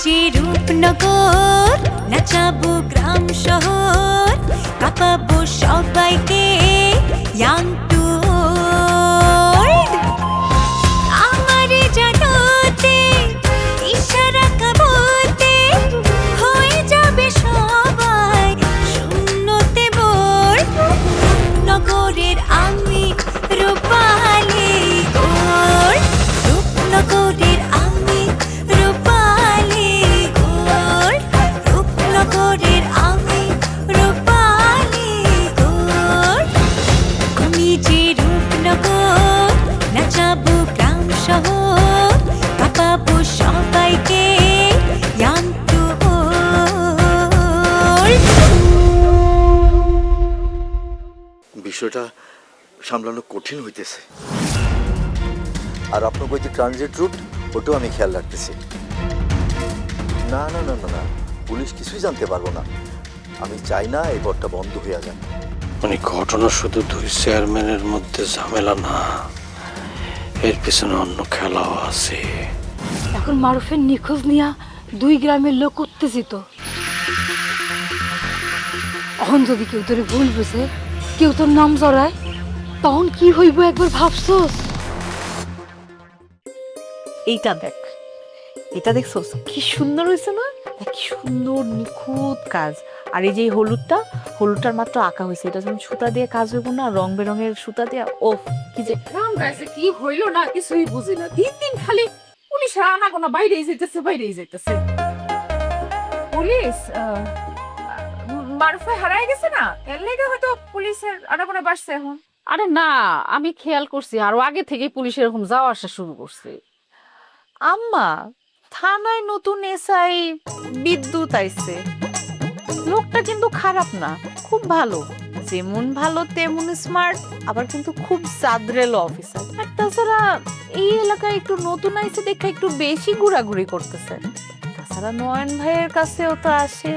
যে রূপনগর, নাচাবো গ্রাম শহর, কাঁপাবো সবাইকে ইয়াং টু ওল্ড। আমারে জানাতে ইশারা কাবতে হয়ে যাবে সবাই শূন্যতে বোর। নগরের আমি রূপালি গোর, রূপনগরের আমি রূপালি গোর, রূপনগরের আমি রূপালি গোর। আমি যে রূপনগর, নাচাবো গ্রাম শহর, কাঁপাবো সবাইকে ইয়াং টু ওল্ড। বিষয়টা সামলানো কঠিন হইতেছে। আর আপনার ওই যে ট্রানজিট রুট, ওটাও আমি খেয়াল রাখতেছি। না না না না না, পুলিশ কিছুই জানতে পারবো না। আমি চাই না এই ঘরটা বন্ধ হয়ে যাক। মানে ঘটনা শুধু দুই চেয়ারম্যানের মধ্যে ঝামেলা না, এর পিছনে অন্য খেলাও আছে। এখন মারুফের নিখোঁজ নিয়া 2 গ্রামের লোক উত্তেজিত। এখন যদি কেউ তোরে ভুল বুঝে, কেউ তোর নাম জড়ায়, তখন কি হইব একবার ভাবছোস? এইটা দেখ, এটা দেখছোস কি সুন্দর হয়েছে না? কি সুন্দর নিখুঁত কাজ। আর এই যে হলুদটার মাত্র আঁকা হয়েছে, এটা যখন সুতা দিয়ে কাজ হইব না, রং বেরঙের সুতা দিয়ে, ও কি যে রাম গাইছে, কি হইল না কিছুই বুঝি না। 3 দিন খালি পুলিশের আনাগোনা বাইরেই যাইতেছে। পুলিশ মারুফে হারাই গেছে না, এর লেগে হয়তো পুলিশের আনাগোনা বাড়ছে এখন। আরে না, আমি খেয়াল করছি আরো আগে থেকে পুলিশ এরকম যাওয়া আসা শুরু করছে। আম্মা, থানায় নতুন এসআই বিদ্যুৎ আইছে। লোকটা কিন্তু খারাপ না, খুব ভালো। যেমন ভালো তেমন স্মার্ট, আবার কিন্তু খুব সাদরেল অফিসার। আর তাছাড়া এই এলাকায় একটু নতুন আইছে দেখে একটু বেশি ঘোরাঘুরি করতেছে। তাছাড়া নয়ন ভাইয়ের কাছেও তো আসে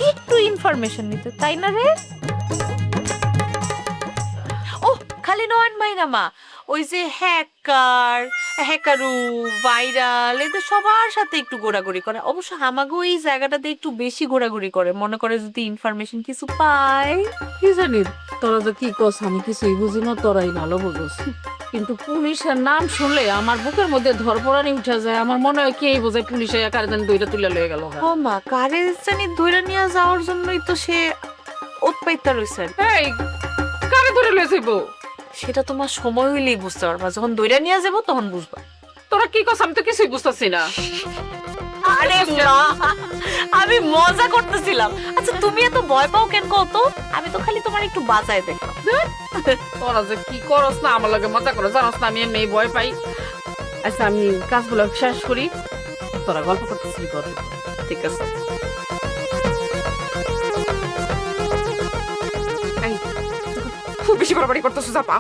একটু ইনফরমেশন নিতে, তাই না রে? ও খালি নয়ন ভাই না মা, ওই যে হ্যাকারু ভাইরাল, এদের সবার সাথে একটু ঘোরাঘুরি করে। অবশ্য আমাকেও এই জায়গাটাতে একটু বেশি ঘোরাঘুরি করে, মনে করে যদি ইনফরমেশন কিছু পায়। কি জানি তোরা যে কি কস, আমি কিছুই বুঝি না, তোরাই ভালো বুঝোস। কিন্তু পুলিশের নাম শুনলে আমার বুকের মধ্যে ধরপড়ানি উঠে যায়। আমার মনে হয় কে বোঝে পুলিশে কারে জানি দুইটা তুলে লয়ে গেল। ও মা, কারে জানি ধরে নিয়ে যাওয়ার জন্যই তো সে উৎপাইতা রয়েছে। এই কারে ধরে লয়ে যাইবো? সেটা তোমার সময় হইলেই বুঝতে পারবা, যখন দইরা নিয়ে যাবো তখন বুঝবা। তোরা কি কস, আমি তো কিছুই বুঝতেছি না। আরে মা, আমি মজা করতেছিলাম। আচ্ছা তুমি এত ভয় পাও কেন কত? আমি তো খালি তোমার একটু বাঁচায় দেখলাম। তোরা যে কি করস না, আমার লগে মজা করো, জানোস না আমি এমনি ভয় পাই। আচ্ছা আমি কাজগুলো শেষ করি, তোরা গল্প করতেছিলি কর। ঠিক আছে। খুব বেশি বাড়াবাড়ি করতেছ জাপা।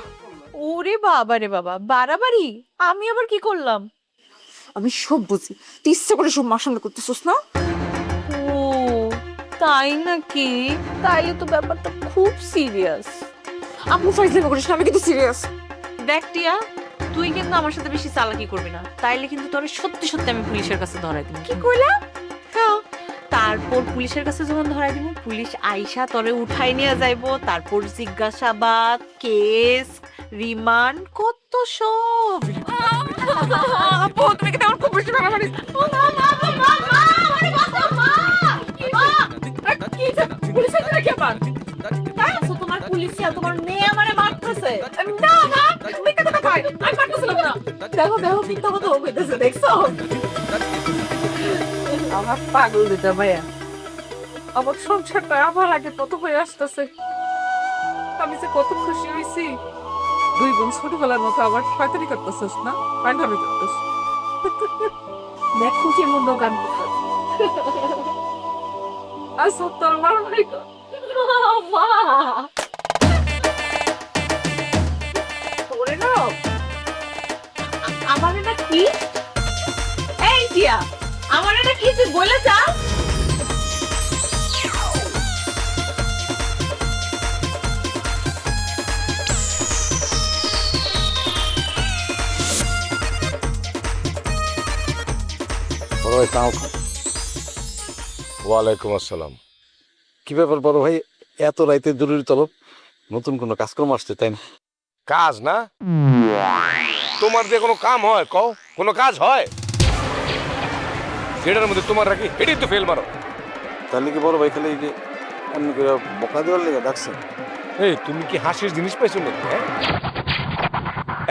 ওরে বাবা রে বাবা, বাড়াবাড়ি? আমি আবার কি করলাম? আমি সব বুঝি, তুই ইচ্ছে করে সব মার সামনে করতেছিস না। ও তাই নাকি? তাইলে তো ব্যাপারটা খুব সিরিয়াস। আপনি ফাইজলামি করিস না, আমি কিন্তু সিরিয়াস। দেখ টিয়া, তুই কিন্তু আমার সাথে বেশি চালাকি করবি না, তাইলে কিন্তু তোরে সত্যি সত্যি আমি পুলিশের কাছে ধরাই দিব। কি কইলা? হ্যাঁ, তারপর পুলিশের কাছে যখন ধরাই দিব, পুলিশ আইসা তোরে উঠাই নিয়ে যাইবো, তারপর জিজ্ঞাসাবাদ, কেস, রিমান্ড, কত সব। আপু তুমি কি তেমন খুব বেশি বাড়াবাড়ি? পুলিশ আছে নাকি আবার? তোমার পুলিশ, তোমার মেয়ে আমারে মারতেছে। না না, তুমি কেন ভাই? আমি পারতেছিলাম না। দেখো দেখো, মিথ্যা কথা কইতেছে, দেখছো? আমার পাগল দিতে ভাইয়া, আমার সংসারটা আমার আগে তত হয়ে আসতেছে। আমি যে কত খুশি হয়েছি। 2 বোন ছোটবেলার মতো আবার শয়তানি করতেছিস না, পায়নামি করতেছ। দেখ খুশির মধ্যে গান করতে। আচ্ছা তোর মার ভাই মা তোরে না আমার এটা কি? এই টিয়া, আমার এটা কি তুই বলে যা। বড় ভাই, ওয়ালাইকুম আসসালাম। কি ব্যাপার বড় ভাই, এত রাইতে জরুরি তলব? নতুন কোনো কাজকর্ম আসছে তাই না? কাজ না? তোমার দিয়ে কোনো কাম হয় কও? কোনো কাজ হয়? যেটার মধ্যে তোমার রাখি এটাই তো ফেল মারো। তাহলে কি বড় ভাই খালি এই যে এমনি করে বকা দেওয়ার লেগে ডাকছেন? এই তুমি কি হাসির জিনিস পাইছো নাকি? হ্যাঁ,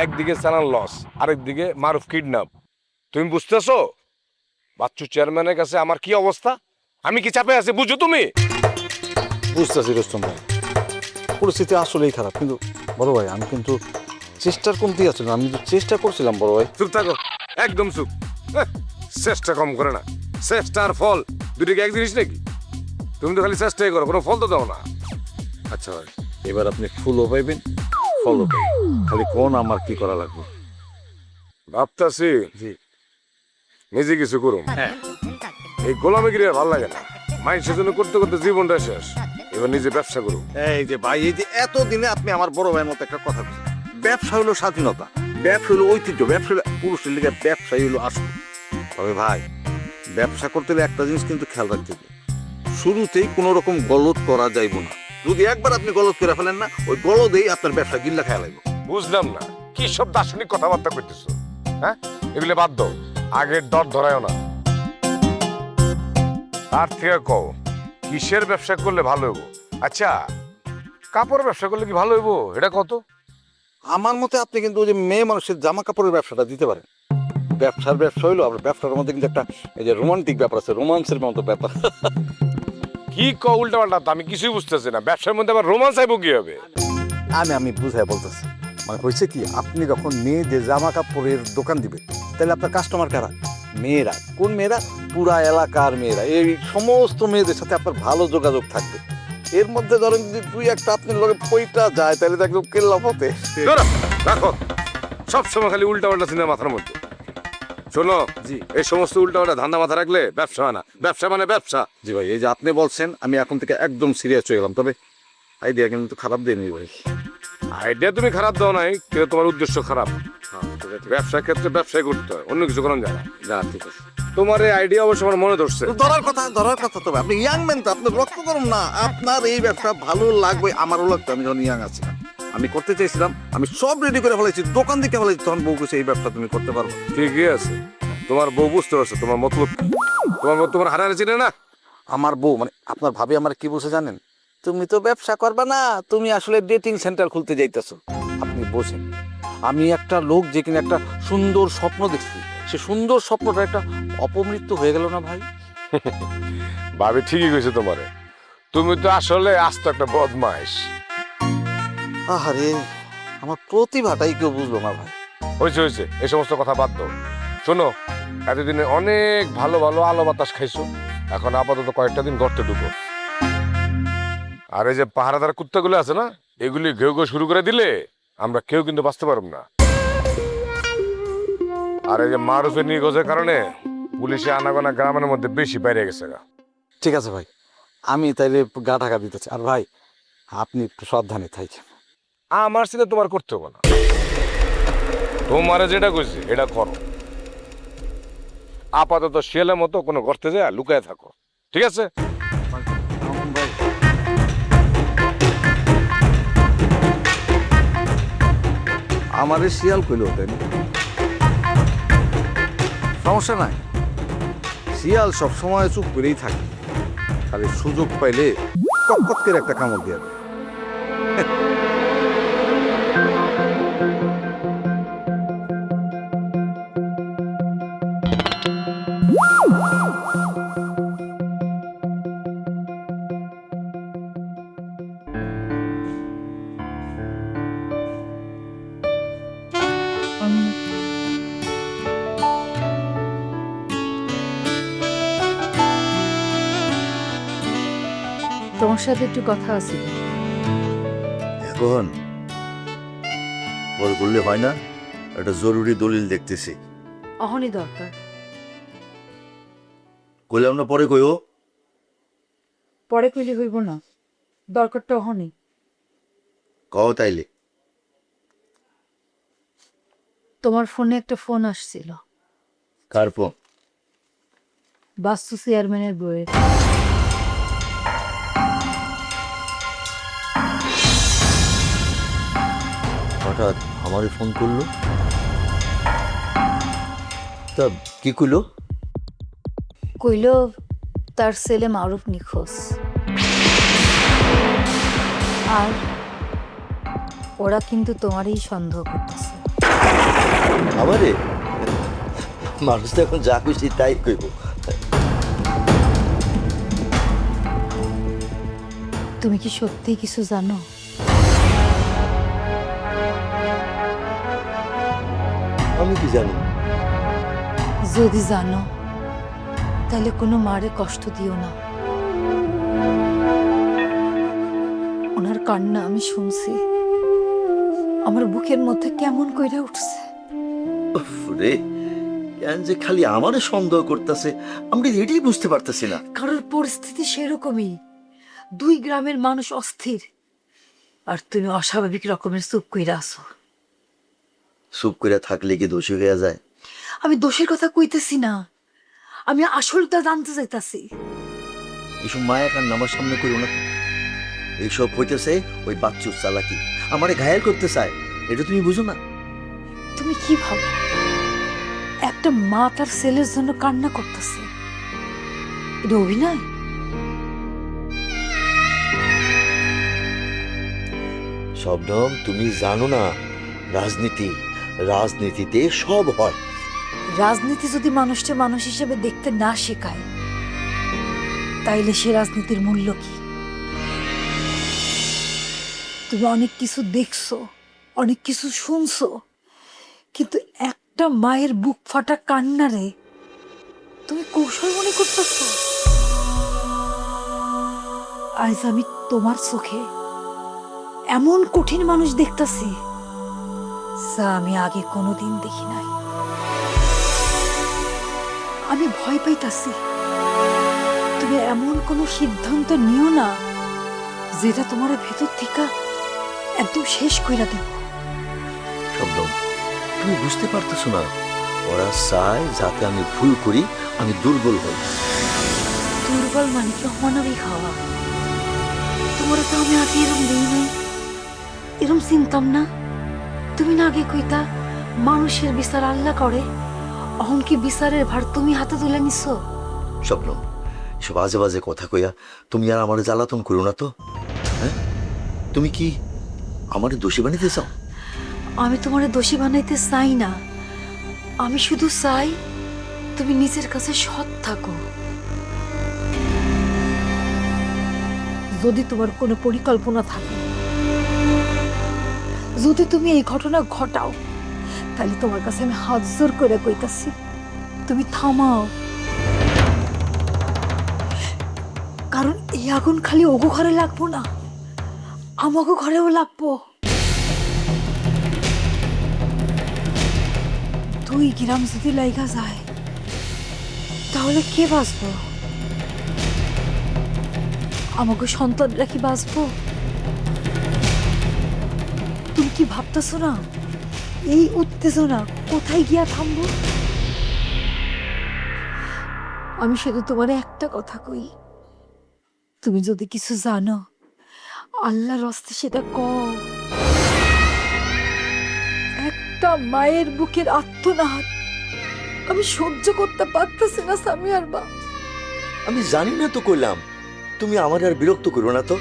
একদিকে সানার লস, আরেকদিকে মারুফ কিডন্যাপ। তুমি বুঝতেছো বাচ্চু চেয়ারম্যানের কাছে আমার কি অবস্থা? আমি কি চাপে আছি বুঝো তুমি? বুঝতেছি রুস্তম ভাই, পরিস্থিতি আসলেই খারাপ, কিন্তু বড় ভাই আমি কিন্তু চেষ্টার কমতি আছে না, আমি তো চেষ্টা করছিলাম বড় ভাই। চুপ থাকো, একদম চুপ। হ্যাঁ, চেষ্টা কম করে না। চেষ্টা আর ফল দুটো কি এক জিনিস নাকি? তুমি তো খালি চেষ্টাই করো, কোনো ফল তো দাও না। আচ্ছা ভাই, এবার আপনি ফুলও পাইবেন ফলও পাইবেন, খালি কোন আমার কি করা লাগবে? ভাবতাছি জি। নিজে কিছু করুন। এই গোলামিগিরি আর ভালো লাগে না, মানুষের জন্য করতে করতে জীবনটা শেষ। এবার নিজে ব্যবসা করুন। এই যে ভাই, এই যে এত দিনে আপনি আমার বড় ভাইয়ের মতো একটা কথা বলছেন, ব্যবসা হলো স্বাধীনতা, ব্যবসা হলো ঐতিহ্য, ব্যবসা হলো পুরুষের লিগে, ব্যবসাই হলো আসল। তবে ভাই, ব্যবসা করতে হলে একটা জিনিস কিন্তু খেয়াল রাখতে হবে, শুরুতেই কোনো রকম গলদ করা যাইব না। যদি একবার আপনি গলদ করে ফেলেন না, ওই গলদেই আপনার ব্যবসা গিল্লা খেয়া লাগবে। বুঝলাম না কি সব দার্শনিক কথাবার্তা করতেছো? হ্যাঁ, এগুলো বাদ দাও, আগের ডর ধরায়ও না। তার থেকে কও কিসের ব্যবসা করলে ভালো হইব? আচ্ছা, কাপড়ের ব্যবসা করলে কি ভালো হইব এটা কত? আমার মতে আপনি কিন্তু ওই যে মেয়ে মানুষের জামা কাপড়ের ব্যবসাটা দিতে পারেন। ব্যবসার ব্যবসা হইলো, আপনার ব্যবসার মধ্যে কিন্তু একটা এই যে রোমান্টিক ব্যাপার আছে, রোমান্সের মতো ব্যাপার। কি কও উল্টা পাল্টা? আমি কিছুই বুঝতেছি না, ব্যবসার মধ্যে আবার রোমান্স আইব কি হবে? আমি বুঝাই বলতেছি, মানে হয়েছে কি, আপনি যখন মেয়েদের জামা কাপড়ের দোকান দিবেন, তাহলে আপনার কাস্টমার কারা? মেয়েরা। কোন মেয়েরা? পুরা এলাকার মেয়েরা। এই সমস্ত মেয়েদের সাথে আপনার ভালো যোগাযোগ থাকবে। এর মধ্যে ধরেন যদি দুই একটা আপনার লগে পইটা যায়, তাহলে তো একদম কেল্লা পথে। রাখো, সবসময় খালি উল্টা পাল্টা চিন্তা মাথার মধ্যে। শোনো জি। এই সমস্ত উল্টা পাল্টা ধান্দা মাথা রাখলে ব্যবসা হয় না। ব্যবসা মানে ব্যবসা। জি ভাই, এই যে আপনি বলছেন, আমি এখন থেকে একদম সিরিয়াস হয়ে গেলাম। তবে আইডিয়া কিন্তু খারাপ দিইনি ভাই। আইডিয়া তুমি খারাপ দাও নাই, কিন্তু তোমার উদ্দেশ্য খারাপ। ব্যবসার ক্ষেত্রে ব্যবসায় করতে হয়, অন্য কিছু করানো যায় না। যা ঠিক আছে। তোমার এই আইডিয়া অবশ্য আমার মনে ধরছে। ধরার কথা। তবে আপনি ইয়াং ম্যান তো, আপনি রক্ত করুন না, আপনার এই ব্যবসা ভালো লাগবে, আমারও লাগতো। আমি যখন ইয়াং আছি, আমি করতে চাইছিলাম, আমি সব রেডি করে ফেলেছি, দোকান দিকে ফেলেছি, তখন বউ কইছে এই ব্যবসা তুমি করতে পারবো। ঠিকই আছে, তোমার বউ বুঝতে পারছো তোমার মতলব কি। তোমার হারারে চিনে না। আমার বউ মানে আপনার ভাবি আমার কি বলছে জানেন? তুমি তো ব্যবসা করবা না, তুমি আসলে ডেটিং সেন্টার খুলতে যাইতেছো। আপনি বোঝেন, আমি একটা লোক যে কিনা একটা সুন্দর স্বপ্ন দেখছি, সে সুন্দর স্বপ্নটা একটা অপমৃত্যু হয়ে গেল না ভাই? ভাবি ঠিকই কইছে তোমারে, তুমি তো আসলে আস্ত একটা বদমাইশ। আহারে, আমার প্রতিভাটাই কেউ বুঝলো না ভাই। হয়েছে, এই সমস্ত কথা বাদ দাও। শোনো, এতদিনে অনেক ভালো ভালো আলো বাতাস খাইছো, এখন আপাতত কয়েকটা দিন গর্তে ঢুকো। আর এই যে পাহারাদার কুত্তাগুলো আছে না, এগুলি ঘেউ ঘেউ শুরু করে দিলে আমরা কেউ কিন্তু বাঁচতে পারব না। আর এই যে মারুফের নিখোঁজের কারণে পুলিশে আনাগোনা গ্রামের মধ্যে বেশি বাইরে গেছে। ঠিক আছে ভাই, আমি তাইলে গা ঢাকা দিতেছি। আর ভাই, আপনি একটু সাবধানে থাকেন। আমার সাথে তোমার করতে হবে না, তোমারে যেটা কইছি এটা করো। আপাতত শিয়ালের মতো কোনো গর্তে যায় লুকায় থাকো, ঠিক আছে? আমারে শিয়াল কইল, তাই না? সমস্যা নাই, শিয়াল সব সময় চুপ করেই থাকে, খালি সুযোগ পাইলে কটকট করে একটা কামড় দিয়ে দেয়। তোমার সাথে একটু কথা আছে। এখন পরে করলে হয় না, একটা জরুরি দলিল দেখতেছি। অহনি দরকার। কইলাম না পরে কইও। পরে কইলে হইব না, দরকারটা অহনি। কও তাইলে। তোমার ফোনে একটা ফোন আসছিল, কার ফোন? বাস্তু চেয়ারম্যানের বউয়ের। হঠাৎ আমারে ফোন করলো? তা কি কইলো? কইল তার ছেলে মারুফ নিখোঁজ, আর ওরা কিন্তু তোমারই সন্দেহ করতেছে। আমারে? মানুষ তো এখন যা খুশি তাই কইব। তুমি কি সত্যিই কিছু জানো? আমি কি জানি? যদি জানো তাহলে কোনো মারে কষ্ট দিও না। ওনার কান্না আমি শুনছি, আমার বুকের মধ্যে কেমন কইরা উঠছে। উফ রে, কেন যে খালি আমারে সন্দেহ করতেছে আমরা এটাই বুঝতে পারতেছি না। কারোর পরিস্থিতি সেরকমই, দুই গ্রামের মানুষ অস্থির, আর তুমি অস্বাভাবিক রকমের চুপ কইরা আছো। চুপ করে থাকলে কি দোষী হয়ে যায়? আমি দোষের কথা কইতেছি না, আমি আসলটা জানতে চাইতাছি। এইসব মায়া কান আমার সামনে করো না। এইসব হইতেছে ওই বাচ্চুর চালাকি, আমারে ঘায়াল করতে চায়, এটা তুমি বুঝো না? তুমি কি ভাবো একটা মা তার ছেলের জন্য কান্না করতেছে, এটা অভিনয়? শবনম, তুমি জানো না রাজনীতিতে সব হয়। রাজনীতি যদি মানুষটা মানুষ হিসেবে দেখতে না শেখায়, তাইলে সে রাজনীতির মূল্য কি? তুমি অনেক কিছু দেখছো, অনেক কিছু শুনছো, কিন্তু একটা মায়ের বুক ফাটা কান্নারে তুমি কৌশল মনে করতেছো। আজ আমি তোমার চোখে এমন কঠিন মানুষ দেখতাছি যা আমি আগে কোনোদিন দেখি নাই। আমি ভয় পাইতাছি তুমি এমন কোনো সিদ্ধান্ত নিও না যেটা তোমার ভেতর থেকে একদম শেষ কইরা দেব। শবনম, তুমি বুঝতে পারতেছো না, ওরা চায় যাতে আমি ভুল করি, আমি দুর্বল হই। দুর্বল মানে কি অমানবিক হওয়া? তোমার তো আমি আগে এরম দিই নাই, এরম চিনতাম না। তুমি না আগে কইতা মানুষের বিচার আল্লাহ করে, অহন কি বিচারের ভার তুমি হাতে তুলে নিছ? শবনম, এসব বাজে বাজে কথা কইয়া তুমি আর আমারে জ্বালাতন করো না তো। হ্যাঁ, তুমি কি আমারে দোষী বানাইতে চাও? আমি তোমারে দোষী বানাইতে চাই না, আমি শুধু চাই তুমি নিজের কাছে সৎ থাকো। যদি তোমার কোনো পরিকল্পনা থাকে, যদি তুমি এই ঘটনা ঘটাও, তাহলে তোমার কাছে আমি হাত জোর করে কইতাছি তুমি থামাও। কারণ এই আগুন খালি ওগো ঘরে লাগবো না, আমাগো ঘরেও লাগবো। দুই গ্রাম যদি লাইগা যায় তাহলে কে বাঁচবো? আমাকে সন্তানরা কি বাঁচবো? তুমি কি ভাবতেছো না এই উত্তেজনা কোথায় গিয়া থামবো? আমি শুধু তোমার একটা কথা কই, তুমি যদি কিছু জানো আল্লাহর রাস্তায় সেটা কও। একটা মায়ের বুকের আর্তনাদ আমি সহ্য করতে পারতেছি না সামিয়ার মা। আমি জানি না তো কইলাম, তুমি আমার আর বিরক্ত করো না তো।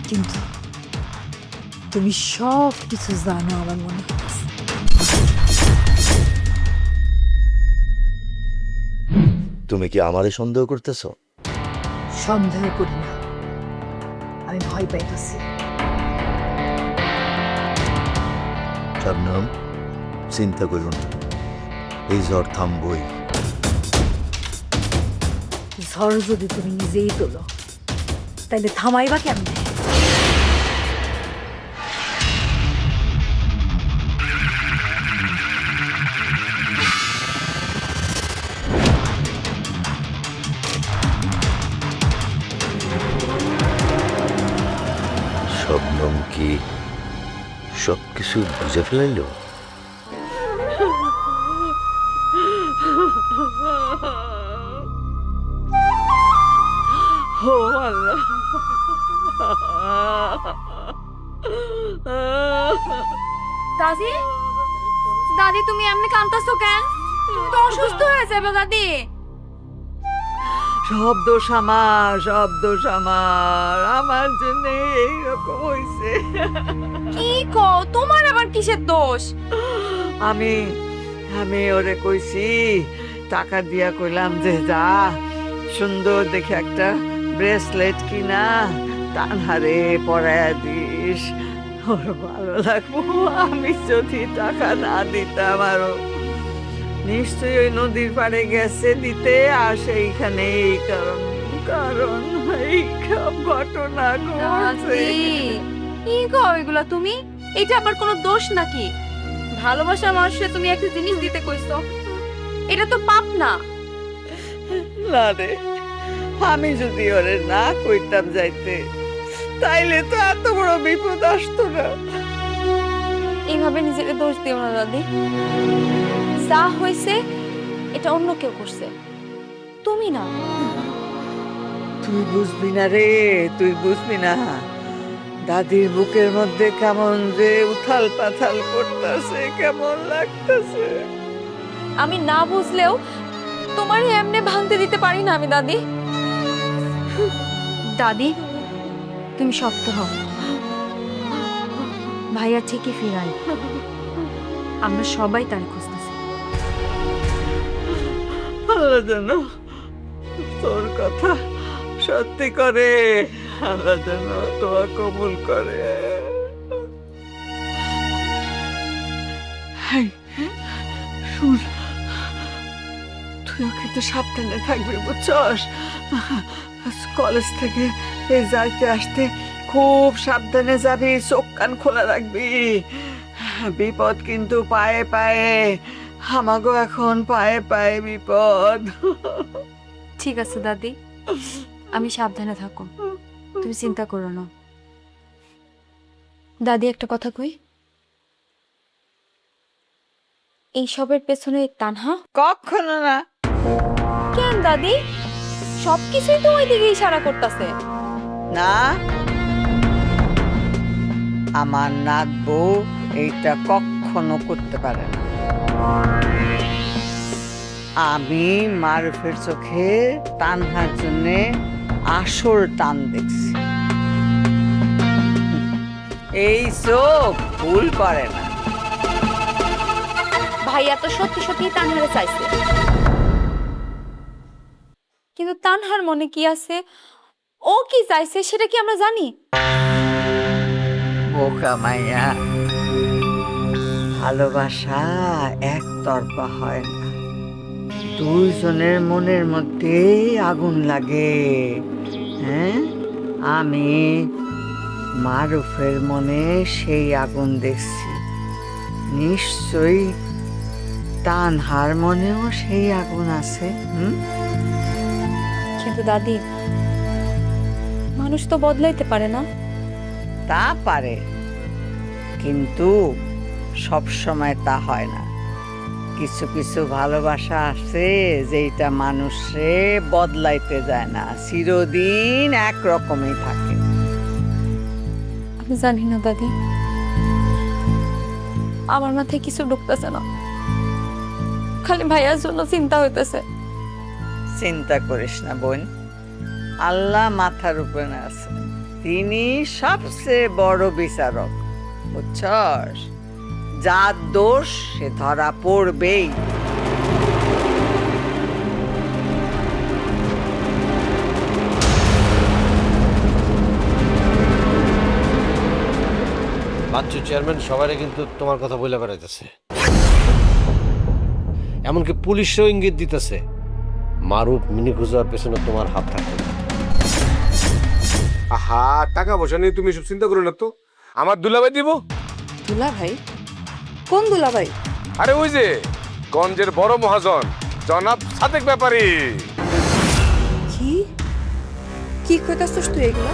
কিন্তু তুমি সব কিছু জানো আমার মনে হচ্ছে। তুমি কি আমারে সন্দেহ করতেছো? সন্দেহ করি না, আমি ভয় পাইতেছি। শবনম, চিন্তা করো না, এই ঝড় থামবই। ঝড় যদি তুমি নিজেই তোলো তাইলে থামাইবা কেমনে? শবনম কি সবকিছু বুঝে ফেলাইল? দাদি দাদি তুমি এমনি কাঁদতেছো কেন? তুমি তো অসুস্থ হয়ে যাবে দাদি। সব দোষ আমার আমার জন্য এইরকম হয়েছে। কি কো, তোমার আবার কিসের দোষ? আমি আমি ওরে কইছি, টাকা দিয়া কইলাম যে যা সুন্দর দেখে একটা ব্রেসলেট কিনা তানহারে পরায়া দিস, ওর ভালো লাগবো। আমি যদি টাকা না দিতাম আরো নিশ্চয়ই ওই নদীর পাড়ে গেছে দিতে, আর সেইখানে এই কারণ এই সব ঘটনা ঘটছে। কি কো এগুলা তুমি? এটা আবার কোনো দোষ নাকি? ভালোবাসার মানুষকে তুমি একটা জিনিস দিতে কইছো, এটা তো পাপ না। না রে, আমি যদি ওরে না কইতাম যাইতে, তাইলে তো এত বড় বিপদ আসতো না। এইভাবে নিজেকে দোষ দিও না দাদি। যা হয়েছে এটা অন্য কেউ করছে, তুমি না। তুই বুঝবি না রে, তুই বুঝবি না। দাদির বুকের মধ্যে কেমন যে উথাল পাথাল করতেছে, কেমন লাগতেছে। আমি না বুঝলেও তোমার এমনি ভাঙতে দিতে পারি না আমি দাদি। দাদি তুমি শক্ত হও, ভাইয়া ঠিকই ফিরাই, আমরা সবাই তার খুঁজতেছি। আল্লাহ যেন তোর কথা সত্যি করে, আল্লাহ যেন তোয়া কবুল করে। হাই, শুন, তুইও কিন্তু সাবধানে থাকবি, বুঝছস? কলেজ থেকে এই যাইতে আসতে খুব সাবধানে যাবি, চোখ কান খোলা রাখবি। বিপদ কিন্তু পায়ে পায়ে, আমাগো এখন পায়ে পায়ে বিপদ। ঠিক আছে দাদি, আমি সাবধানে থাকো, তুমি চিন্তা করো না। দাদি একটা কথা কই, এই সবের পেছনে তানহা? কখনো না। কেন দাদি? সবকিছুই তো ওই দিকে ইশারা করতেছে। না, আমার নাত বউ এইটা কখনো করতে পারে না। আমি মারুফের চোখে তানহার জন্য আসল টান দেখছি। এই চোখ ভুল করে না। ভাইয়া তো সত্যি সত্যি তানহারে চাইছে, কিন্তু তানহার মনে কি আছে, ও কি চাইছে সেটা কি আমরা জানি? বোকা মাইয়া, ভালোবাসা একতরফা হয় না, দুইজনের মনের মধ্যে আগুন লাগে। হ্যাঁ, আমি মারুফের মনে সেই আগুন দেখছি, নিশ্চয়ই তানহার মনেও সেই আগুন আছে। কিন্তু দাদি, মানুষ তো বদলাইতে পারে না। তা পারে, কিন্তু সব সময় তা হয় না। কিছু কিছু ভালোবাসা আছে যেটা মানুষে বদলাইতে যায় না, চিরদিন একরকমই থাকে। আমি জানি না দাদি, আমার মাথায় কিছু ঢুকতেছে না, খালি ভাইয়ার জন্য চিন্তা হইতেছে। চিন্তা করিস না বোন, আল্লাহ মাথার উপরে আছে, তিনি সবচেয়ে বড় বিচারক, বুঝছস? যার দোষ সে ধরা পড়বেই। বাচ্চু চেয়ারম্যান সবাই কিন্তু তোমার কথা বলে বেড়াইতেছে, এমনকি পুলিশও ইঙ্গিত দিতেছে মারুফ মিনি খুঁজার পেছনে তোমার হাত থাকবে। আহা, টাকা পয়সা নিয়ে তুমি সব চিন্তা করো না তো, আমার দুলাভাই দিব। দুলা ভাই? কোন দুলা ভাই? আরে ওই যে গঞ্জের বড় মহাজন জনাব সাদেক ব্যাপারী। কি কি কইতাছস তুই এগুলা?